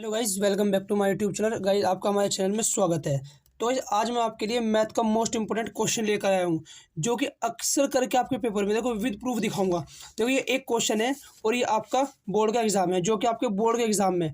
Hello guys, welcome back to my YouTube channel. Guys, आपका हमारे channel में स्वागत है। तो गाइज, आज मैं आपके लिए मैथ का मोस्ट इंपोर्टेंट क्वेश्चन लेकर आया हूँ, जो कि अक्सर करके आपके पेपर में देखो विद प्रूफ दिखाऊंगा। देखो, ये एक क्वेश्चन है और ये आपका बोर्ड का एग्जाम है, जो कि आपके बोर्ड के एग्जाम में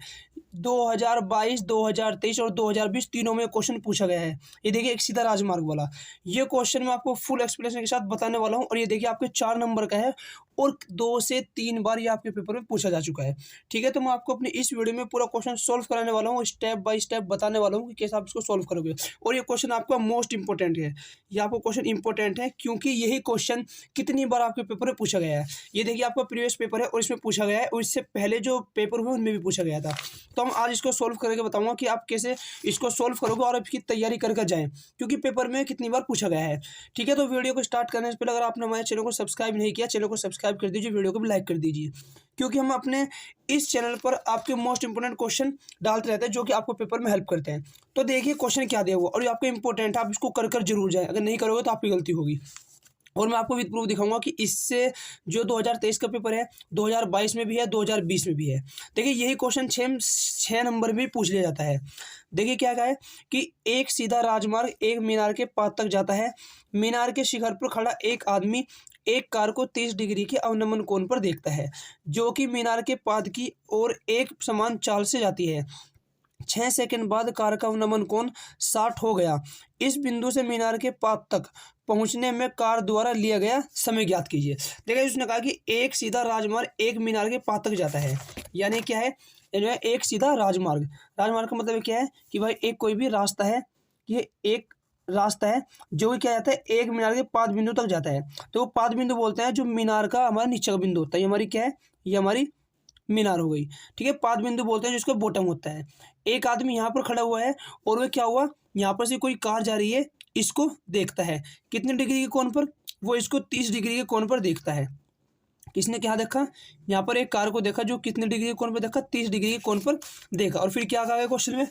2022, 2023 और 2020 तीनों में क्वेश्चन पूछा गया है। ये देखिए, एक सीधा राजमार्ग वाला ये क्वेश्चन मैं आपको फुल एक्सप्लेनेशन के साथ बताने वाला हूँ। और ये देखिए, आपके 4 नंबर का है और 2 से 3 बार ये आपके पेपर में पूछा जा चुका है। ठीक है, तो मैं आपको अपनी इस वीडियो में पूरा क्वेश्चन सॉल्व कराने वाला हूँ, स्टेप बाय स्टेप बताने वाला हूँ कि कैसे आप इसको सॉल्व करोगे। और ये क्वेश्चन आपका मोस्ट इंपॉर्टेंट है। ये आपको क्वेश्चन इंपॉर्टेंट है क्योंकि यही क्वेश्चन कितनी बार आपके पेपर में पूछा गया है। ये देखिए, आपका प्रीवियस पेपर है और इसमें पूछा गया है, और इससे पहले जो पेपर हुए उनमें भी पूछा गया था। तो हम आज इसको सॉल्व करके बताऊंगा कि आप कैसे इसको सॉल्व करोगे और इसकी तैयारी करके जाएं, क्योंकि पेपर में कितनी बार पूछा गया है। ठीक है, तो वीडियो को स्टार्ट करने से पहले अगर आपने हमारे चैनल को सब्सक्राइब नहीं किया, चैनल को सब्सक्राइब कर दीजिए, वीडियो को भी लाइक कर दीजिए, क्योंकि हम अपने इस चैनल पर आपके मोस्ट इंपोर्टेंट क्वेश्चन डालते रहते हैं, जो कि आपको पेपर में हेल्प करते हैं। तो देखिए क्वेश्चन क्या दिया हुआ, और ये आपको इंपॉर्टेंट है, आप इसको कर जरूर जाए। अगर नहीं करोगे तो आपकी गलती होगी। और मैं आपको विद प्रूफ दिखाऊंगा कि इससे जो 2023 का पेपर है, 2022 में भी है, 2020 में भी है। देखिए, यही क्वेश्चन 6 नंबर में पूछ लिया जाता है। देखिए क्या है कि एक सीधा राजमार्ग एक मीनार के पास तक जाता है। मीनार के शिखर पर खड़ा एक आदमी एक कार को 30 डिग्री के अवनमन कोण पर देखता है, जो कि मीनार के पाद की ओर एक समान चाल से जाती है। 6 सेकंड बाद कार का अवनमन कोण 60 हो गया। इस बिंदु से मीनार के पाद तक पहुंचने में कार द्वारा लिया गया समय ज्ञात कीजिए। देखिए, उसने कहा कि एक सीधा राजमार्ग एक मीनार के पाद तक जाता है, यानी क्या है, एक सीधा राजमार्ग। राजमार्ग का मतलब क्या है कि भाई एक कोई भी रास्ता है, ये एक रास्ता है जो कि क्या जाता है, एक मीनार के पाद बिंदु तक जाता है। तो वो पाद बिंदु बोलते हैं जो मीनार का हमारा नीचे का बिंदु होता है। ये हमारी क्या है, ये हमारी मीनार हो गई। ठीक है, पाद बिंदु बोलते हैं जिसको बॉटम होता है। एक आदमी यहाँ पर खड़ा हुआ है और वह क्या हुआ, यहाँ पर से कोई कार जा रही है, इसको देखता है। कितने डिग्री के कोण पर? वो इसको 30 डिग्री के कोण पर देखता है। किसने क्या देखा? यहाँ पर एक कार को देखा, जो कितने डिग्री के कोण पर देखा? 30 डिग्री के कोण पर देखा। और फिर क्या कहा गया क्वेश्चन में?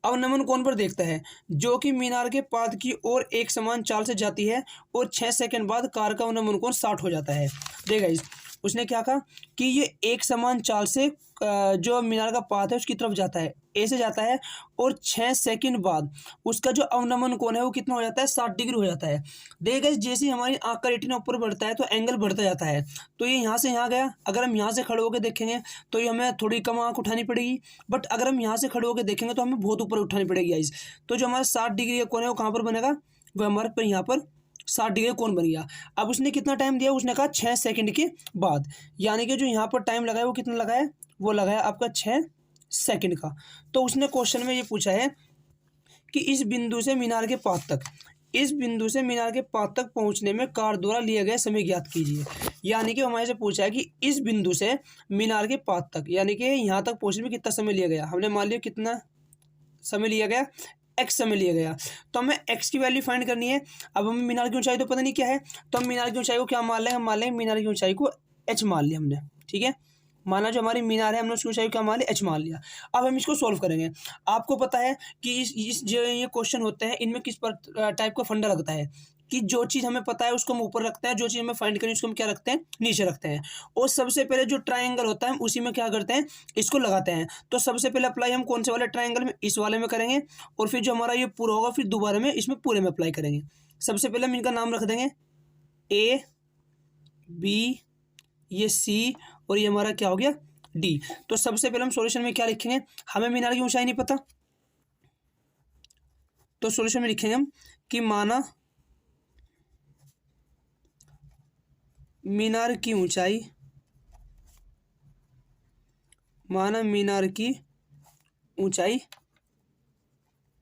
अवनमन कोण पर देखता है, जो कि मीनार के पाद की ओर एक समान चाल से जाती है, और 6 सेकंड बाद कार का अवनमन कोण 60 हो जाता है। देखा, उसने क्या कहा कि ये एक समान चाल से जो मीनार का पाद है उसकी तरफ जाता है, ए से जाता है, और 6 सेकंड बाद उसका जो अवनमन कोण है वो कितना हो जाता है? 60 डिग्री हो जाता है। देखिए, जैसे ही हमारी आंख का रेटिना ऊपर बढ़ता है तो एंगल बढ़ता जाता है। तो ये यहाँ से यहाँ गया। अगर हम यहाँ से खड़े होकर देखेंगे तो ये हमें थोड़ी कम आंख उठानी पड़ेगी, बट अगर हम यहाँ से खड़े होकर देखेंगे तो हमें बहुत ऊपर उठानी पड़ेगी गाइस। तो जो हमारा 60 डिग्री का कोण है वो कहाँ पर बनेगा? वो हमारे पर यहाँ पर 60 डिग्री कौन बन गया। अब उसने कितना टाइम दिया? उसने कहा 6 सेकंड के बाद, यानी कि जो यहाँ पर टाइम लगाया वो कितना लगाया? वो लगाया आपका 6 सेकंड का। तो उसने क्वेश्चन में ये पूछा है कि इस बिंदु से मीनार के पाद तक, इस बिंदु से मीनार के पाद तक पहुंचने में कार द्वारा लिया गया समय ज्ञात कीजिए। यानी कि हमारे से पूछा है कि इस बिंदु से मीनार के पाद तक, यानी कि यहाँ तक पहुंचने में कितना समय लिया गया। हमने मान लिया कितना समय लिया गया? एक्स समय लिया गया। तो हमें एक्स की वैल्यू फाइंड करनी है। अब हमें मीनार की ऊंचाई तो पता नहीं क्या है, तो हम मीनार की ऊंचाई को क्या मान लें? हम मान लें मीनार की ऊंचाई को एच मान लिया हमने। ठीक है, माना जो हमारी मीनार है, हमने उसकी ऊंचाई क्या मान लिया? एच मान लिया। अब हम इसको सॉल्व करेंगे। आपको पता है कि इस जो ये क्वेश्चन होते हैं इनमें किस पर टाइप का फंडा लगता है कि जो चीज़ हमें पता है उसको हम ऊपर रखते हैं, जो चीज़ हमें फाइंड करनी है उसको हम क्या रखते हैं? नीचे रखते हैं। और सबसे पहले जो ट्राइंगल होता है हम उसी में क्या करते हैं? इसको लगाते हैं। तो सबसे पहले अप्लाई हम कौन से वाले ट्राइंगल में? इस वाले में करेंगे, और फिर जो हमारा ये पूरा होगा फिर दोबारा में इसमें पूरे में अप्लाई करेंगे। सबसे पहले हम इनका नाम रख देंगे ए, बी, ये सी, और ये हमारा क्या हो गया? डी। तो सबसे पहले हम सॉल्यूशन में क्या लिखेंगे? हमें मीनार की ऊंचाई नहीं पता, तो सॉल्यूशन में लिखेंगे हम कि माना मीनार की ऊंचाई, माना मीनार की ऊंचाई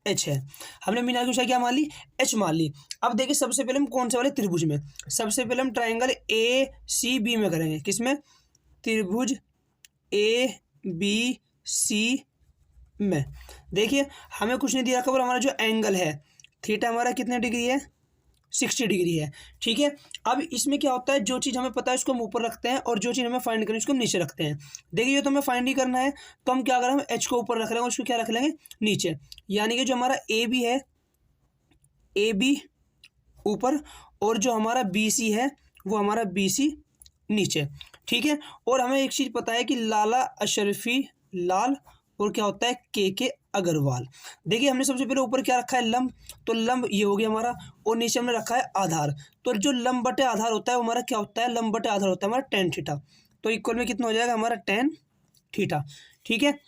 एच है। हमने मीनार की ऊंचाई क्या मान ली? एच मान ली। अब देखिए, सबसे पहले हम कौन से वाले त्रिभुज में? सबसे पहले हम ट्राइंगल ए सी बी में करेंगे। किसमें? त्रिभुज ए बी सी में। देखिए, हमें कुछ नहीं दिया, खबर हमारा जो एंगल है थीटा हमारा कितने डिग्री है? 60 डिग्री है। ठीक है, अब इसमें क्या होता है, जो चीज़ हमें पता है उसको हम ऊपर रखते हैं, और जो चीज़ हमें फाइंड करनी है उसको हम नीचे रखते हैं। देखिए, ये तो हमें फाइंड ही करना है, तो हम क्या करें? हम एच को ऊपर रख रहे हैं और उसको क्या रख लेंगे? नीचे। यानी कि जो हमारा ए बी है, ए बी ऊपर, और जो हमारा बी सी है वो हमारा बी सी नीचे। ठीक है, और हमें एक चीज़ पता है कि लाला अशरफी, लाल और क्या होता है के अग्रवाल। देखिए हमने सबसे पहले ऊपर क्या रखा है लंब, तो लंब ये हो गया हमारा, और नीचे हमने रखा है आधार। तो जो लंब बटे आधार होता है वो हमारा क्या होता है, लंब बटे आधार होता है हमारा टेन थीटा। तो इक्वल में कितना हो जाएगा हमारा टेन थीटा। ठीक है,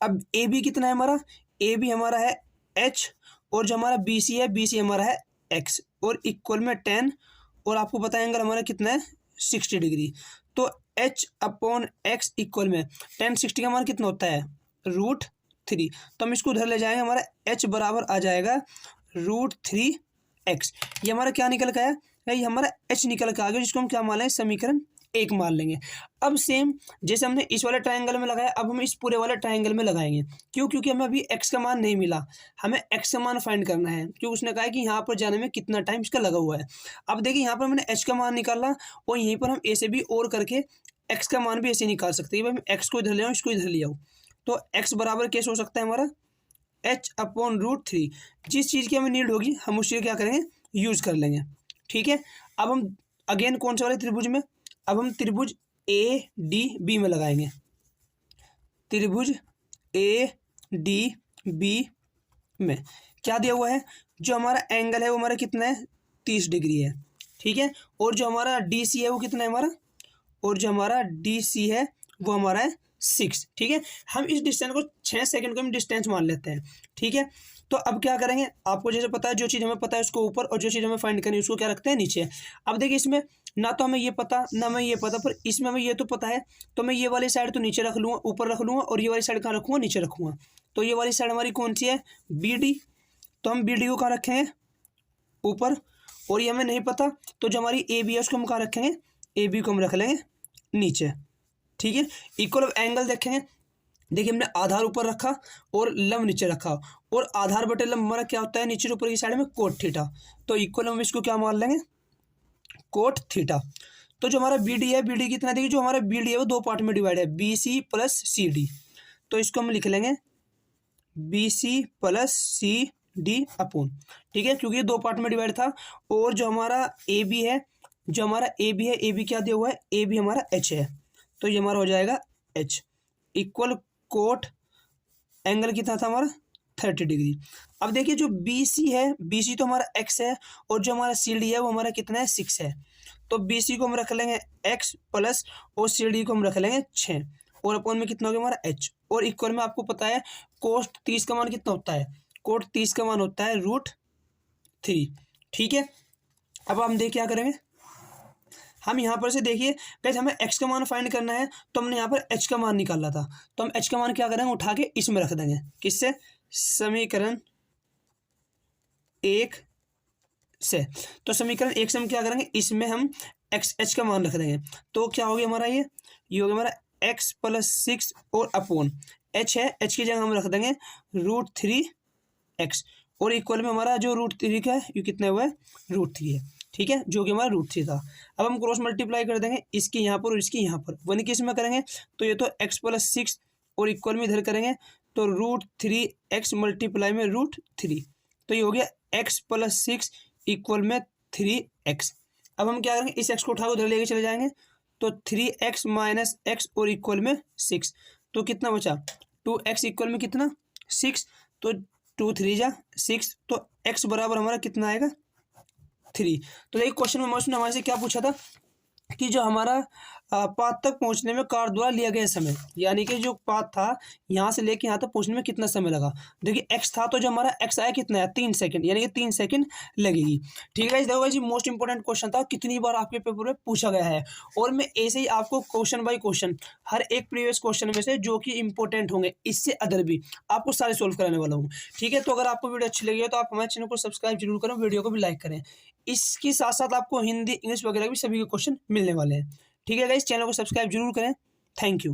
अब ए बी कितना है हमारा, ए बी हमारा है एच, और जो हमारा बी सी है, बी सी हमारा है एक्स, और इक्वल में टेन, और आपको पता है एंगल हमारा कितना है 60 डिग्री। तो एच अपॉन एक्स इक्वल में टेन 60 का हमारा कितना होता है √3। तो हम इसको उधर ले जाएंगे, हमारा एच बराबर आ जाएगा √3x। ये हमारा क्या निकल के आया, ये हमारा एच निकल के आ गया, जिसको हम क्या मान लेंगे समीकरण 1 मान लेंगे। अब सेम जैसे हमने इस वाले ट्रायंगल में लगाया, अब हम इस पूरे वाले ट्रायंगल में लगाएंगे। क्यों, क्योंकि हमें अभी एक्स का मान नहीं मिला, हमें एक्स का मान फाइंड करना है, क्योंकि उसने कहा है कि यहाँ पर जाने में कितना टाइम इसका लगा हुआ है। अब देखिए यहाँ पर हमने एच का मान निकाला, और यहीं पर हम ए से भी और करके एक्स का मान भी ऐसे निकाल सकते हैं। हम एक्स को इधर ले आओ, इसको इधर ले आओ, तो एक्स बराबर कैसे हो सकता है हमारा एच अपॉन √3। जिस चीज़ की हमें नीड होगी हम उस चीज़ क्या करेंगे यूज़ कर लेंगे। ठीक है, अब हम अगेन कौन से वाले त्रिभुज में, अब हम त्रिभुज ए डी बी में लगाएंगे। त्रिभुज ए डी बी में क्या दिया हुआ है, जो हमारा एंगल है वो हमारा कितना है 30 डिग्री है। ठीक है, और जो हमारा डी सी है वो कितना है हमारा, और जो हमारा डी सी है वो हमारा है 6। ठीक है, हम इस डिस्टेंस को 6 सेकंड को हम डिस्टेंस मान लेते हैं। ठीक है, तो अब क्या करेंगे, आपको जैसे पता है जो चीज़ हमें पता है उसको ऊपर, और जो चीज़ हमें फाइंड करनी है उसको क्या रखते हैं नीचे। अब देखिए इसमें ना तो हमें ये पता ना हमें ये पता, पर इसमें हमें ये तो पता है, तो मैं ये वाली साइड तो नीचे रख लूँगा, ऊपर रख लूँगा, और ये वाली साइड कहाँ रखूँगा नीचे रखूँगा। तो ये वाली साइड हमारी कौन सी है बी डी, तो हम बी डी को कहाँ रखेंगे ऊपर, और ये हमें नहीं पता, तो जो हमारी ए बी है उसको हम कहाँ रखेंगे, ए बी को हम रख लेंगे नीचे। ठीक है, इक्वल एंगल देखेंगे, देखिए हमने आधार ऊपर रखा और लंब नीचे रखा, और आधार बटे लंब हमारा क्या होता है नीचे ऊपर की साइड में कोट थीटा। तो इक्वल हम इसको क्या मान लेंगे कोट थीटा। तो जो हमारा बी डी है, बी डी कितना, देखिए जो हमारा बी डी है वो दो पार्ट में डिवाइड है, b c plus c d. तो इसको हम लिख लेंगे b c plus c d upon, ठीक है, क्योंकि ये दो पार्ट में डिवाइड था। और जो हमारा ए बी है, जो हमारा ए बी है, ए बी क्या दिया हुआ है, ए बी हमारा एच है, तो ये हमारा हो जाएगा एच इक्वल कोट एंगल कितना था हमारा 30 डिग्री। अब देखिए जो बी सी है, बी सी तो हमारा एक्स है, और जो हमारा सी डी है वो हमारा कितना है 6 है। तो बी सी को हम रख लेंगे एक्स प्लस, और सी डी को हम रख लेंगे 6, और अपॉन में कितना हो गया हमारा एच। और इक्वल में आपको पता है कोट 30 का मान कितना होता है, कोट 30 का मान होता है √3। ठीक है, अब हम देख क्या करेंगे, हम यहाँ पर से देखिए गाइस हमें x का मान फाइंड करना है, तो हमने यहाँ पर h का मान निकाला था, तो हम h का मान क्या करेंगे उठा के इसमें रख देंगे, किससे समीकरण 1 से। तो समीकरण 1 से हम क्या करेंगे, इसमें हम h का मान रख देंगे। तो क्या हो गया हमारा, ये हो गया हमारा x प्लस 6 और अपॉन h है, h की जगह हम रख देंगे √3x, और इक्वल में हमारा जो √3 का है ये कितना हुआ है √3 है। ठीक है, जो कि हमारा √3 था। अब हम क्रॉस मल्टीप्लाई कर देंगे इसकी यहाँ पर और इसकी यहाँ पर, वन किस में करेंगे, तो ये तो x प्लस 6 और इक्वल में इधर करेंगे तो √3x मल्टीप्लाई में √3, तो ये हो गया x प्लस 6 इक्वल में 3x। अब हम क्या करेंगे, इस x को उठा उधर लेके चले जाएंगे, तो 3x माइनस x और इक्वल में 6, तो कितना बचा 2x इक्वल में कितना 6, तो 2 3 जा 6, तो x बराबर हमारा कितना आएगा 3। तो देखिए क्वेश्चन में उसने हमारे से क्या पूछा था कि जो हमारा पाथ तक पहुंचने में कार द्वारा लिया गया समय, यानी कि जो पाथ था यहाँ से लेके यहाँ तक पहुंचने में कितना समय लगा। देखिए x था, तो जो हमारा x आया कितना है 3 सेकंड, यानी कि 3 सेकंड लगेगी। ठीक है, देखो जी मोस्ट इंपॉर्टेंट क्वेश्चन था, कितनी बार आपके पेपर में पूछा गया है, और मैं ऐसे ही आपको क्वेश्चन बाई क्वेश्चन हर एक प्रीवियस क्वेश्चन में से जो कि इंपॉर्टेंट होंगे इससे अदर भी आपको सारे सोल्व कराने वाला हूँ। ठीक है, तो अगर आपको वीडियो अच्छी लगी है तो आप हमारे चैनल को सब्सक्राइब जरूर करें, वीडियो को भी लाइक करें। इसके साथ साथ आपको हिंदी इंग्लिश वगैरह भी सभी के क्वेश्चन मिलने वाले हैं। ठीक है गाइस, चैनल को सब्सक्राइब जरूर करें। Thank you.